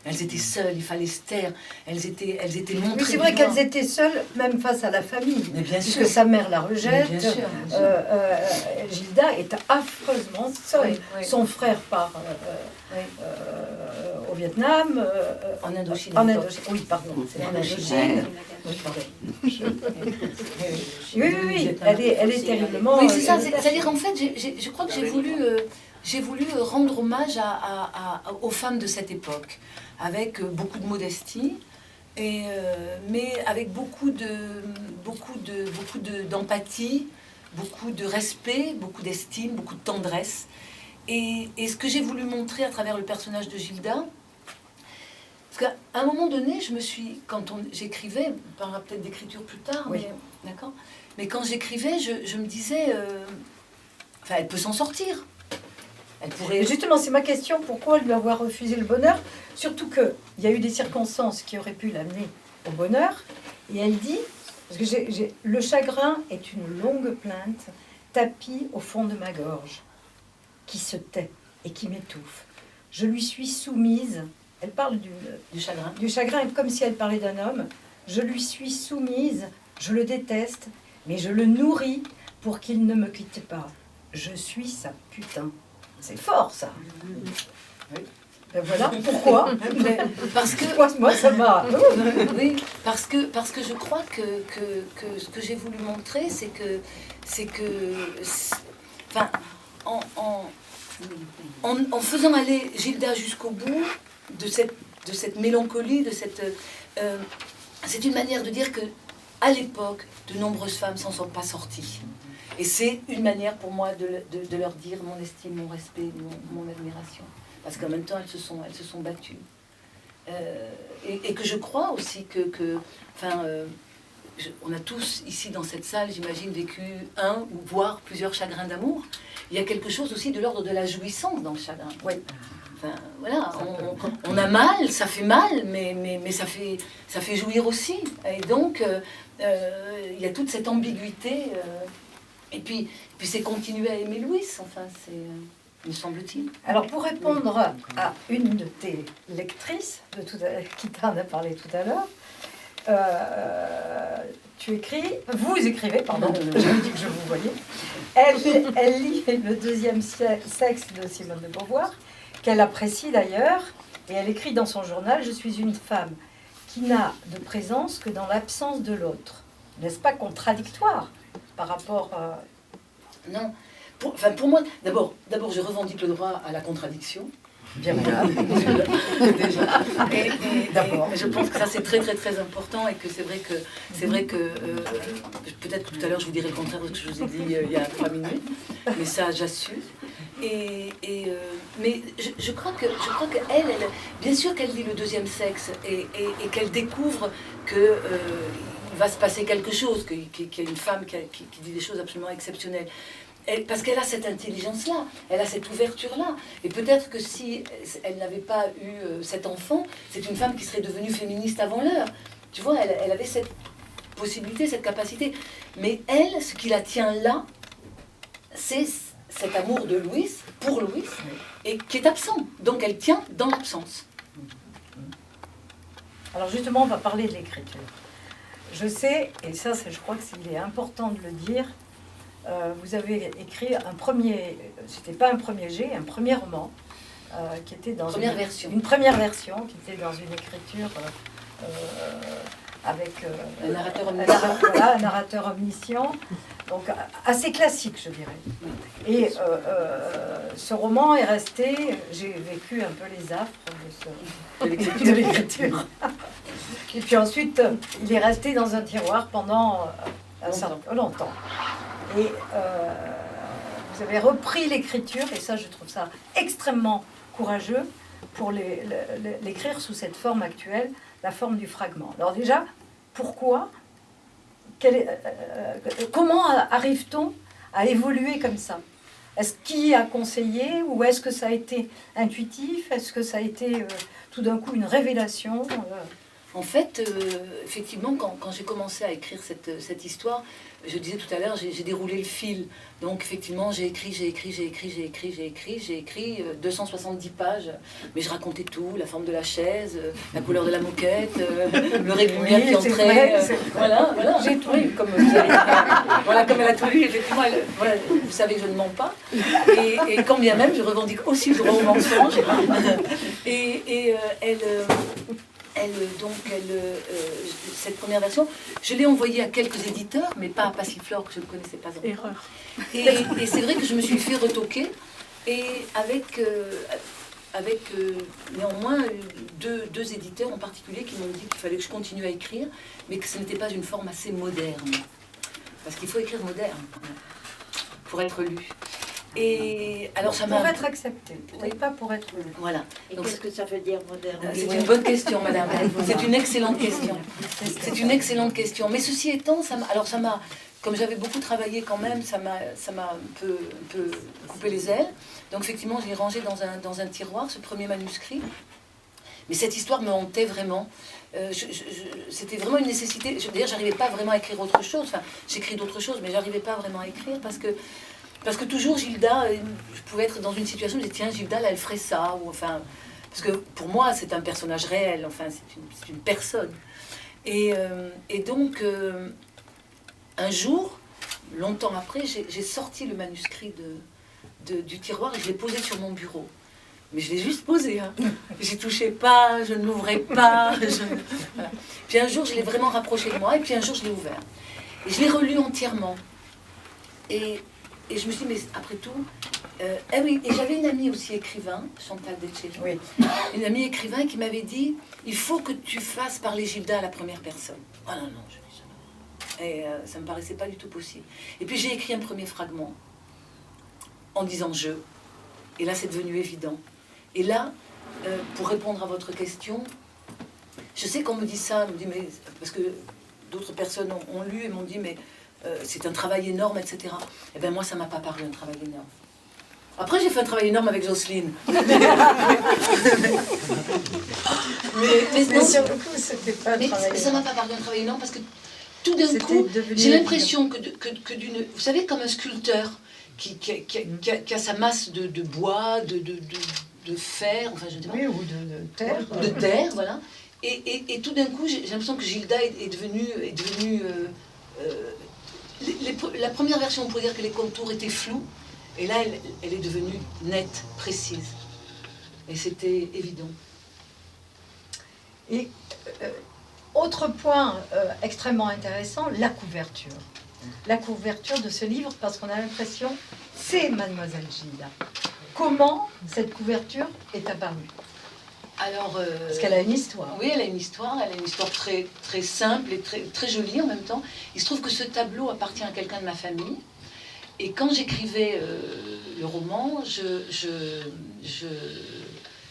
Elles étaient seules, il fallait se taire. Elles étaient montrées. Mais c'est vrai qu'elles étaient seules, même face à la famille. Mais bien puisque sûr. sa mère la rejette. Bien sûr. Gilda est affreusement seule. Oui, oui. Son frère part Oui. au Vietnam. En Indochine. En Indochine. Oui, pardon. C'est en Indochine. Oui, pardon. Oui, elle est terriblement... Oui, c'est ça. C'est-à-dire qu'en fait, je crois que j'ai voulu rendre hommage aux femmes de cette époque, avec beaucoup de modestie, mais avec beaucoup d'empathie, beaucoup de respect, beaucoup d'estime, beaucoup de tendresse. Et ce que j'ai voulu montrer à travers le personnage de Gilda, parce qu'à un moment donné, j'écrivais, on parlera peut-être d'écriture plus tard, oui. D'accord. Mais quand j'écrivais, je me disais, elle peut s'en sortir. Elle pourrait... Justement, c'est ma question, pourquoi lui avoir refusé le bonheur? Surtout qu'il y a eu des circonstances qui auraient pu l'amener au bonheur. Et elle dit, parce que le chagrin est une longue plainte tapie au fond de ma gorge, qui se tait et qui m'étouffe. Je lui suis soumise, elle parle du chagrin. Du chagrin, comme si elle parlait d'un homme. Je lui suis soumise, je le déteste, mais je le nourris pour qu'il ne me quitte pas. Je suis sa putain. C'est fort, ça. Oui. Ben voilà pourquoi. Parce que moi, ça m'a. Oui, parce que je crois que ce que j'ai voulu montrer, c'est que, enfin, en faisant aller Gilda jusqu'au bout de cette mélancolie, c'est une manière de dire que à l'époque, de nombreuses femmes s'en sont pas sorties. Et c'est une manière pour moi de leur dire mon estime, mon respect, mon admiration. Parce qu'en même temps, elles se sont battues. Et que je crois aussi on a tous ici dans cette salle, j'imagine, vécu un ou voire plusieurs chagrins d'amour. Il y a quelque chose aussi de l'ordre de la jouissance dans le chagrin. Oui. Enfin, voilà, on a mal, ça fait mal, mais ça fait jouir aussi. Et donc, il y a toute cette ambiguïté. Et puis c'est continuer à aimer Louis, enfin, me semble-t-il. Alors, pour répondre à une de tes lectrices, qui t'en a parlé tout à l'heure, vous écrivez, pardon, je me dis que je vous voyais, elle lit Le deuxième sexe de Simone de Beauvoir, qu'elle apprécie d'ailleurs, et elle écrit dans son journal « Je suis une femme qui n'a de présence que dans l'absence de l'autre ». N'est-ce pas contradictoire par rapport à... Non. Pour moi, d'abord, je revendique le droit à la contradiction. Bien voilà. Déjà. Et je pense que ça c'est très très très important et que c'est vrai que peut-être que tout à l'heure je vous dirai le contraire de ce que je vous ai dit il y a 3 minutes, mais ça j'assume. Mais je crois que elle, bien sûr qu'elle lit Le deuxième sexe et qu'elle découvre que il va se passer quelque chose, qu'il y a une femme qui dit des choses absolument exceptionnelles. Parce qu'elle a cette intelligence-là, elle a cette ouverture-là. Et peut-être que si elle n'avait pas eu cet enfant, c'est une femme qui serait devenue féministe avant l'heure. Tu vois, elle avait cette possibilité, cette capacité. Mais elle, ce qui la tient là, c'est cet amour de Louis, pour Louis, et qui est absent. Donc elle tient dans l'absence. Alors justement, on va parler de l'écriture. Je sais, et ça, je crois que il est important de le dire, vous avez écrit c'était pas un premier jet, un premier roman, qui était dans une première version, qui était dans une écriture avec un narrateur omniscient. Un narrateur omniscient, donc assez classique, je dirais. Et ce roman est resté, j'ai vécu un peu les affres de l'écriture. Et puis ensuite, il est resté dans un tiroir pendant longtemps. Et vous avez repris l'écriture, et ça, je trouve ça extrêmement courageux pour l'écrire sous cette forme actuelle, la forme du fragment. Alors déjà, pourquoi comment arrive-t-on à évoluer comme ça? Est-ce qui a conseillé, ou est-ce que ça a été intuitif? Est-ce que ça a été tout d'un coup une révélation? En fait, effectivement, quand j'ai commencé à écrire cette histoire, je disais tout à l'heure, j'ai déroulé le fil. Donc, effectivement, j'ai écrit 270 pages. Mais je racontais tout, la forme de la chaise, la couleur de la moquette, le ray de lumière qui entrait. Voilà. J'ai tout lu, comme vous avez dit. Voilà, comme elle a tout lu, effectivement, voilà, vous savez que je ne mens pas. Et quand bien même, je revendique aussi le droit au mensonge. Cette première version, je l'ai envoyée à quelques éditeurs, mais pas à Passiflore, que je ne connaissais pas encore. Erreur. Et c'est vrai que je me suis fait retoquer, et avec néanmoins deux éditeurs en particulier qui m'ont dit qu'il fallait que je continue à écrire, mais que ce n'était pas une forme assez moderne. Parce qu'il faut écrire moderne pour être lu. Et alors ça m'a... Pour être accepté, peut-être pas pour être lu. Voilà. Et Donc, qu'est-ce que ça veut dire moderne? c'est une bonne question, madame. C'est une excellente question. C'est une excellente question. Mais ceci étant, ça m'a, comme j'avais beaucoup travaillé quand même, ça m'a un peu coupé les ailes. Donc effectivement, je l'ai rangé dans un tiroir, ce premier manuscrit. Mais cette histoire me hantait vraiment. C'était vraiment une nécessité. D'ailleurs, j'arrivais pas vraiment à écrire autre chose. Enfin, j'écris d'autres choses, mais j'arrivais pas vraiment à écrire parce que toujours Gilda, je pouvais être dans une situation où je disais tiens, Gilda, là, elle ferait ça, ou enfin, parce que pour moi c'est un personnage réel, enfin c'est une personne. Et donc un jour, longtemps après, j'ai sorti le manuscrit du tiroir et je l'ai posé sur mon bureau. Mais je l'ai juste posé, hein. J'y touchais pas, je ne l'ouvrais pas. Voilà. Puis un jour, je l'ai vraiment rapproché de moi, et puis un jour, je l'ai ouvert. Et je l'ai relu entièrement. Et je me suis dit, mais après tout... oui, et j'avais une amie aussi écrivain, Chantal Detcheri, Oui. une amie écrivain qui m'avait dit, il faut que tu fasses parler Gilda à la première personne. Oh non, je dis ça. Et ça me paraissait pas du tout possible. Et puis j'ai écrit un premier fragment, en disant « je ». Et là, c'est devenu évident. Et là, pour répondre à votre question, je sais qu'on me dit ça, on me dit, mais, parce que d'autres personnes ont lu et m'ont dit, mais c'est un travail énorme, etc. Eh bien, moi, ça ne m'a pas paru un travail énorme. Après, j'ai fait un travail énorme avec Jocelyne. Mais sur le coup, c'était pas un travail. Ça ne m'a pas paru un travail énorme parce que tout d'un coup, j'ai l'impression que d'une... Vous savez, comme un sculpteur qui a sa masse de bois, de fer, enfin, je ne sais pas. Oui, ou de terre. De terre, voilà. Et tout d'un coup, j'ai l'impression que Gilda est devenue la première version, on pourrait dire que les contours étaient flous, et là, elle est devenue nette, précise. Et c'était évident. Et autre point extrêmement intéressant, la couverture. La couverture de ce livre, parce qu'on a l'impression, c'est Mademoiselle Gilda. Comment cette couverture est apparue? Alors, parce qu'elle a une histoire. Oui, elle a une histoire très, très simple et très, très jolie en même temps. Il se trouve que ce tableau appartient à quelqu'un de ma famille. Et quand j'écrivais le roman,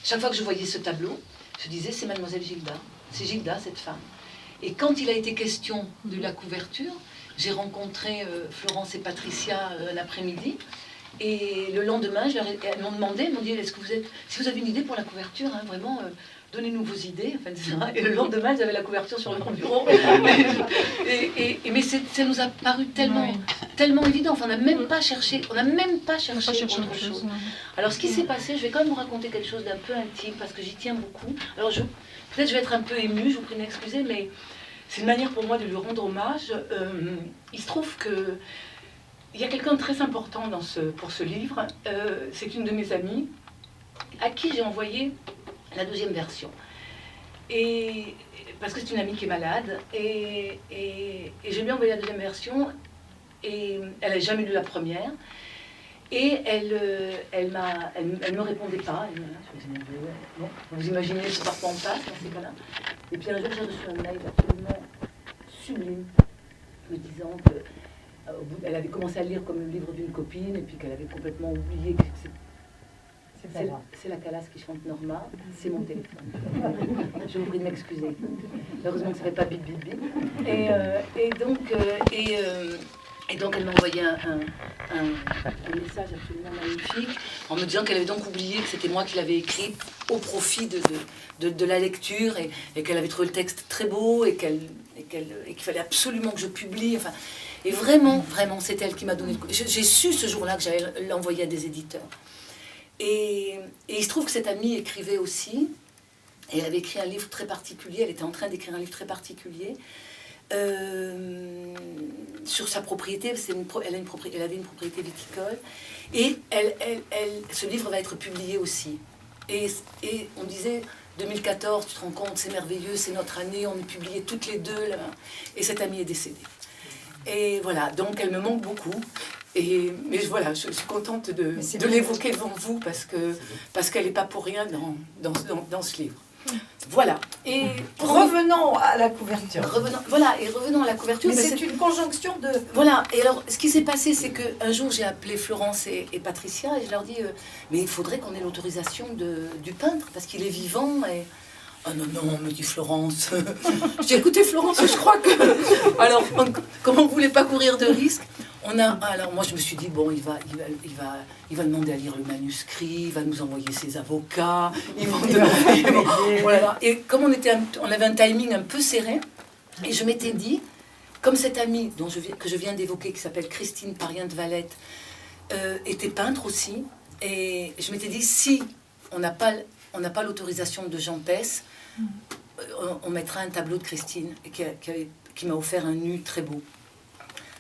chaque fois que je voyais ce tableau, je disais c'est Mademoiselle Gilda, c'est Gilda cette femme. Et quand il a été question de la couverture, j'ai rencontré Florence et Patricia un après-midi. Et le lendemain, elles m'ont demandé, elles m'ont dit, si vous avez une idée pour la couverture, hein, vraiment, donnez-nous vos idées. Enfin, etc. Et le lendemain, elles avaient la couverture sur mon bureau. Mais ça nous a paru tellement évident. Enfin, on n'a même pas cherché, autre chose. Alors, ce qui s'est passé, je vais quand même vous raconter quelque chose d'un peu intime, parce que j'y tiens beaucoup. Alors, peut-être je vais être un peu émue, je vous prie de m'excuser, mais c'est une manière pour moi de lui rendre hommage. Il se trouve que il y a quelqu'un de très important pour ce livre, c'est une de mes amies, à qui j'ai envoyé la deuxième version. Et, parce que c'est une amie qui est malade, et je lui ai envoyé la deuxième version, et elle n'a jamais lu la première, et elle me répondait pas. Bon, vous imaginez ce parfois on passe dans ces cas-là. Et puis un jour, j'ai reçu un mail absolument sublime, me disant que elle avait commencé à lire comme le livre d'une copine et puis qu'elle avait complètement oublié que c'est la Calas qui chante Norma, c'est mon téléphone. Je vous prie de m'excuser. Heureusement que ça ne fait pas bip bip bip. Et donc, Et donc elle m'a envoyé un message absolument magnifique en me disant qu'elle avait donc oublié que c'était moi qui l'avais écrit au profit de la lecture et qu'elle avait trouvé le texte très beau et qu'il fallait absolument que je publie. Enfin, et vraiment, c'est elle qui m'a donné... J'ai su ce jour-là que j'allais l'envoyer à des éditeurs. Et il se trouve que cette amie écrivait aussi, et elle avait écrit un livre très particulier, elle était en train d'écrire un livre très particulier, sur sa propriété, elle avait une propriété viticole, et ce livre va être publié aussi. Et on disait, 2014, tu te rends compte, c'est merveilleux, c'est notre année, on est publié toutes les deux, là, et cette amie est décédée. Et voilà, donc elle me manque beaucoup. Mais voilà, je suis contente de l'évoquer devant vous parce qu'elle n'est pas pour rien dans ce livre. Voilà. Et revenons à la couverture. Revenons à la couverture. Mais c'est une conjonction de... Voilà. Et alors, ce qui s'est passé, c'est qu'un jour, j'ai appelé Florence et Patricia et je leur dis mais il faudrait qu'on ait l'autorisation du peintre parce qu'il est vivant et... Ah non, me dit Florence. J'ai écouté Florence, je crois que... Alors, comme on ne voulait pas courir de risque, alors moi je me suis dit, bon, il va demander à lire le manuscrit, il va nous envoyer ses avocats, voilà. Et comme on avait un timing un peu serré, et je m'étais dit, comme cette amie que je viens d'évoquer, qui s'appelle Christine Parien de Valette, était peintre aussi, et je m'étais dit, si on n'a pas l'autorisation de Jean Pès, on mettra un tableau de Christine qui m'a offert un nu très beau.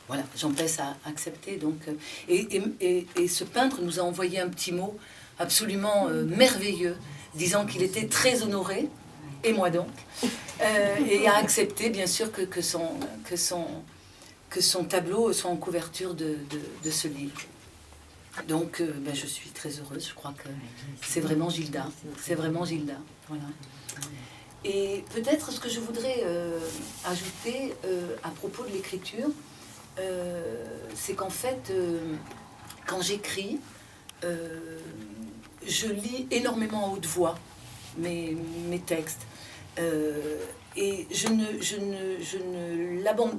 Voilà, Jean Pès a accepté. Donc, et ce peintre nous a envoyé un petit mot absolument merveilleux, disant qu'il était très honoré, et moi donc, et a accepté bien sûr que son tableau soit en couverture de ce livre. Donc, je suis très heureuse. Je crois que c'est vraiment Gilda. C'est vraiment Gilda. Voilà. Et peut-être ce que je voudrais ajouter à propos de l'écriture, c'est qu'en fait, quand j'écris, je lis énormément à haute voix mes textes. Et je ne l'abandonne